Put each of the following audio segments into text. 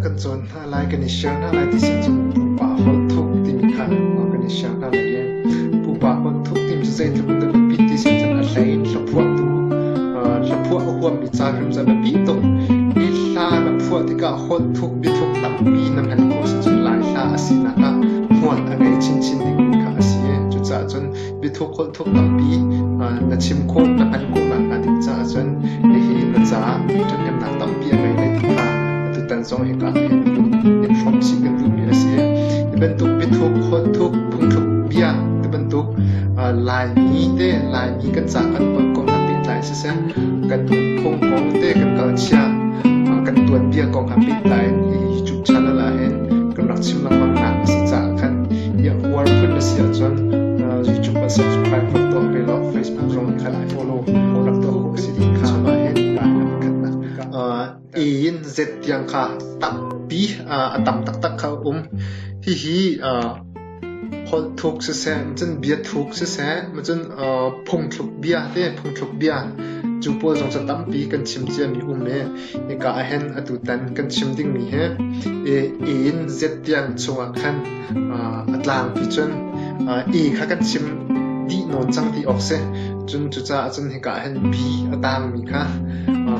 กันจนอะไรกันนิชาอะไรที่เสียจนผู้ป่าหดทุกที่มีค่ากันนิชาอะไรยังผู้ป่าหดทุกที่มีใจที่มันจะปิดที่เสียจนอะไรหลับพวกตัวหลับพวกหัวมีใจมันจะปิดตรงอีลาหลับพวกที่ก็หดทุกปิดทุกตับปีนั่นเป็นผู้เสียจนหลายลาสินะก็หัวอะไรชิ้นที่มีค่าเสียจุดจ่าจนปิดทุกหดทุกตับปีนั่นชิมโคตรนั่นเป็นกูมันนั่นถึงจ่าจนในที่นั่นจ่าจนยังนั่งตับปีอะไรในที่ค่าแต่สองเหตุการณ์เป็นฟอร์มสิ่งเป็นรูปมีอะไรเสียเป็นตุกเป็นทุกคนทุกพุ่งทุกเบี้ยเป็นตุกลายนี้เต้ลายนี้กันจากกันเปิดกองทัพปิดลายเสียกันตุกพงกองเต้กันเกิดเชียกันตัวเบี้ยกองทัพปิดลายจุดชั้นละเห็นกันรักชิมลำบากหนักสิจากกันอย่างวอร์ฟุ้นเสียจนYouTube มา subscribe ฟังตัวไปแล้ว Facebook ลงขนาด follow รักตัวหกสิบข้าวมาเห็นกันอินเจ็ดยังค่ะตับปีตับตักเขาฮีคนทุกเสียมันจนเบียดทุกเสียมันจนพงทุกเบียเด้พงทุกเบียจูโปจงจะตั้มปีกันชิมเจียมีเอกาเห็นอดุตันกันชิมดิ้งมีอินเจ็ดยังชงขันอัตลางพิจนข้ากันชิมดีนนจังที่ออกเสียจนจุจ้าจนเอกาเห็นบีตามมีค่ะ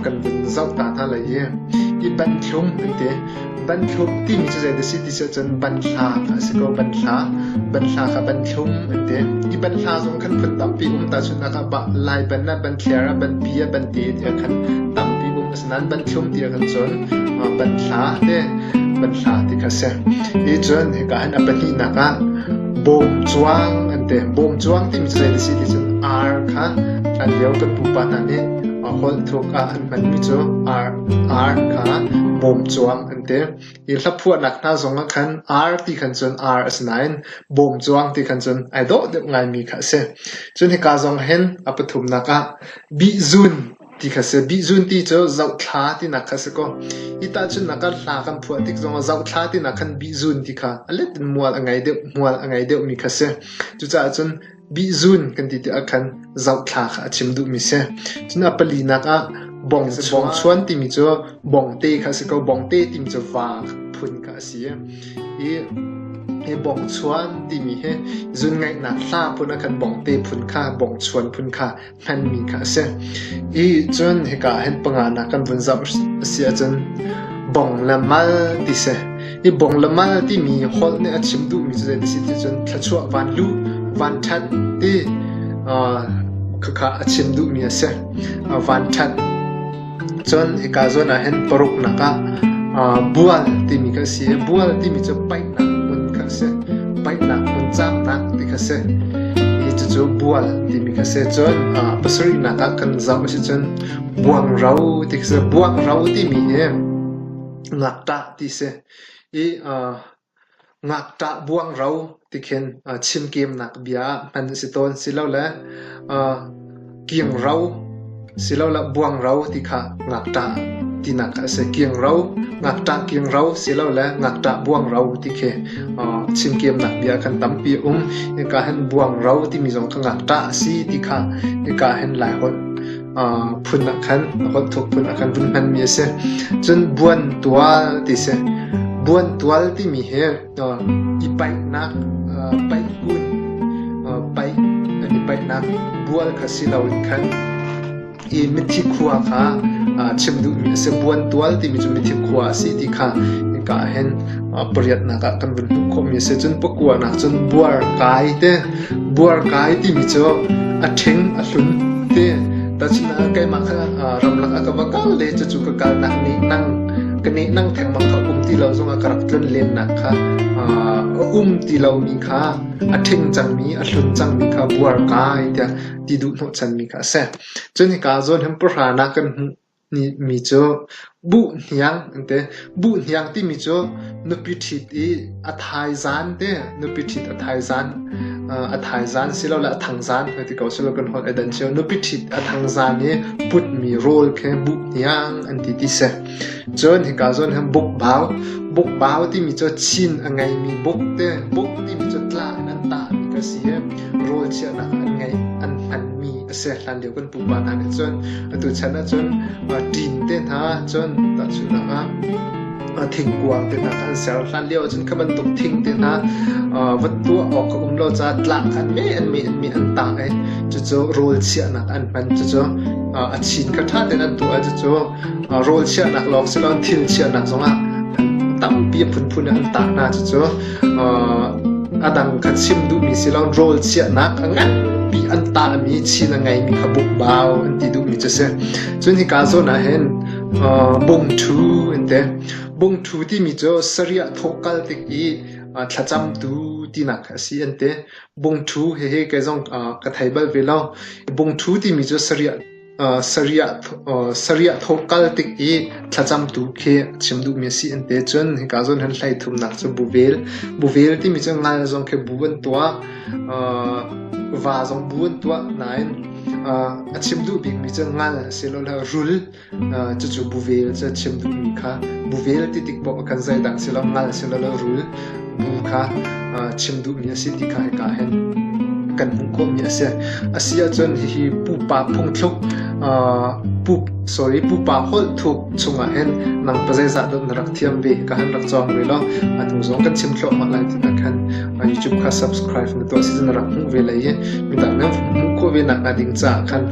กันเป็นเจ้าตาท่าเลยอีบันทุมเป็นเดบันทุมที่มีใจเดสิที่จะจนบันลาค่ะสก็บันลาค่ะบันทุมเป็นเดอีบันลาสงขันพุ่นตั้มปีตาชุนนะครับบันลายบันน่ะบันเคลียร์บันเบียบันเดียขันตั้มปีสนั้นบันทุมเดียกันจนบันลาเดบันลาที่ค่ะเสียอีจนเอกาเห็นบันนี้นะคะบ่มจวงอันเดบ่มจวงที่มีใจเดสิที่จนอาร์ค่ะอันเดียวกันปุ๊บปะนั่นเองคนทุกอันมันมีจูR ค่ะบ่มจวงอันเดียยิ่งถ้าพูดหนักน่าสงขัน R ที่ขันจน R สนายบ่มจวงที่ขันจนไอโดเด็กไงมีค่ะเสียจนที่การสงเห็นอัปทุมนักบิจุนที่ค่ะเสียบิจุนที่จูเจ้าท้าที่นักค่ะเสียก็อีตาจนนักลากันพูดที่จงเจ้าท้าที่นักขันบิจุนที่ค่ะอะไรเป็นมัวอะไรเดียวมีค่ะเสียจุดจ้าจนบิจุนกันที่อาคันเจ้าท้าค่ะชิมดูมิเสียจนอัปลีนักบ่งชวนที่มีจูบ่งเตะค่ะเสียก็บ่งเตะที่มีจูวาพุ่นค่ะเสียบ่งชวนที่มีจุนไงนักล่าพุ่นอาคันบ่งเตะพุ่นค่ะบ่งชวนพุ่นค่ะมันมีค่ะเสียจนเฮกาเห็นปังอานักกันพุ่นเจ้าเสียจนบ่งละมัลที่เสียบ่งละมัลที่มีคนเนี่ยชิมดูมีจูได้สิที่จนทัชววันลูวันทัดที่ข้าชิมดูมีเสียวันทัดจนเอกาจนเห็นปรุกนักบัวที่มีก็เสียบัวที่มีจะไปนักมันก็เสียไปนักมันจำนักที่ก็เสียจะบัวที่มีก็เสียจนภาษาอีนักกันจำสิจนบวงเราที่ก็เสียบวงเราที่มีงักตาที่เสียงักตาบวงเราที่เห็นชิมเกมนักเบียมันสิตอนสิแล้วแหละเกี่ยงเราสิแล้วละบวงเราที่ข้างักตาที่นักเสียเกี่ยงเรางักตาเกี่ยงเราสิแล้วแหละงักตาบวงเราที่เชิมเกมนักเบียกันตั้มปียังการเห็นบวงเราที่มีสองงักตาสีที่ข้ายังการเห็นหลายคนพุ่นนักขันคนถูกพุ่นนักขันพุ่นมันมีเสียจนบวนตัวที่เสียบวนตัวที่มีอีไปนักไปกุนไปอันนี้ไปนักบัวข้าสิเราอีกขันมิถิขัวค่ะชิมดูมีเสียบวนตัวที่มีจุมิถิขัวสิที่ค่ะนี่ก็เห็นปริยัตินักกันเป็นคมมีเสียจนปกวนนักจนบัวกายเต้บัวกายที่มีเจ้าเทงลุนเต้แต่ฉันก็มักรำลักก็ว่าก็เลยจะจุกกันนักนี้นั่งกันนี้นั่งแทงมังค่ะที่เราส่งกระตุ้นเล่นนักค่ะที่เรามีค่ะเทงจังมีลุนจังมีค่ะบัวกายเดียที่ดูโนจันมีค่ะเสียจนที่การส่วนเห็นปราณากันนี่มีเจ้าบุญยังแต่บุญยังที่มีเจ้านุพิธิตอัฐายจานเด้นุพิธิตอัฐายจานสิเราละทังจานที่เขาสิเรากันหอดไอเดนเชียวนุพิธิตอัฐังจานนี้บุญมีโรลแค่บุญยังอันที่เสจนที่การส่วนเห็นบุกบ่าวที่มีเจ้าชินอะไรมีบุกเด้บุกที่มีเจ้าตลานันตามีก็เสียโรลเชียนักอันมีเสียหลังเดียวกันปุ๊บอันนี้จนตัวฉันจนดินเต้นฮะจนตัดชุนนะ thing quang te na kan sel hlan leo chen khaban tuk thing te na wat tu ok lo cha tla kan me an ta ai chu role chia na an pan chu a chin kha tha te na tu a chu role chia na lok selon thil chia na zonga tam pi phun an ta na chu adang khat sim du mi selon role chia na anga pi an ta mi chi na ngai mi khabuk baw an ti du mi chu se chun hi ka zo na hen bong thu ente bong thu ti mi cho saria thokal te ki thacham tu ti na khasi ente bong thu he ke jong ka thaibal velo bong thu ti mi cho saria thokal te ki thacham tu khe chimdu mi si ente chon hi ka zon han hlai thum nak cho buvel ti mi cho ngal jong khe buwan tua và dòng buôn tua nãy chim du bị mi chân ngal sẽ lo là rul cho chú buvel cho chim du mi kha buvel ti tik bo kan zai dang sẽ lo ngal sẽ lo rul bu kha chim du mi si ti kha ka hen kan hung ko mi se asia chon hi pu pa phung thuk pu pa hol thuk chunga hen nang pazai za don rak thiam ve ka han rak chong ve lo anu zong kan chim thlo ma lai ti kan YouTube kha subscribe na to season rak hung ve lai mi ta na ko ve na ding cha khan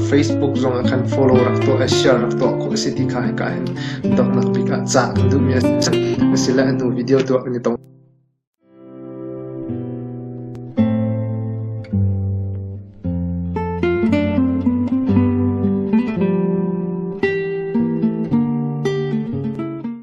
Facebook zong khan follow rak to share rak to ko se ti kha hen dok nak pi ka cha du mi sila anu video to ni tong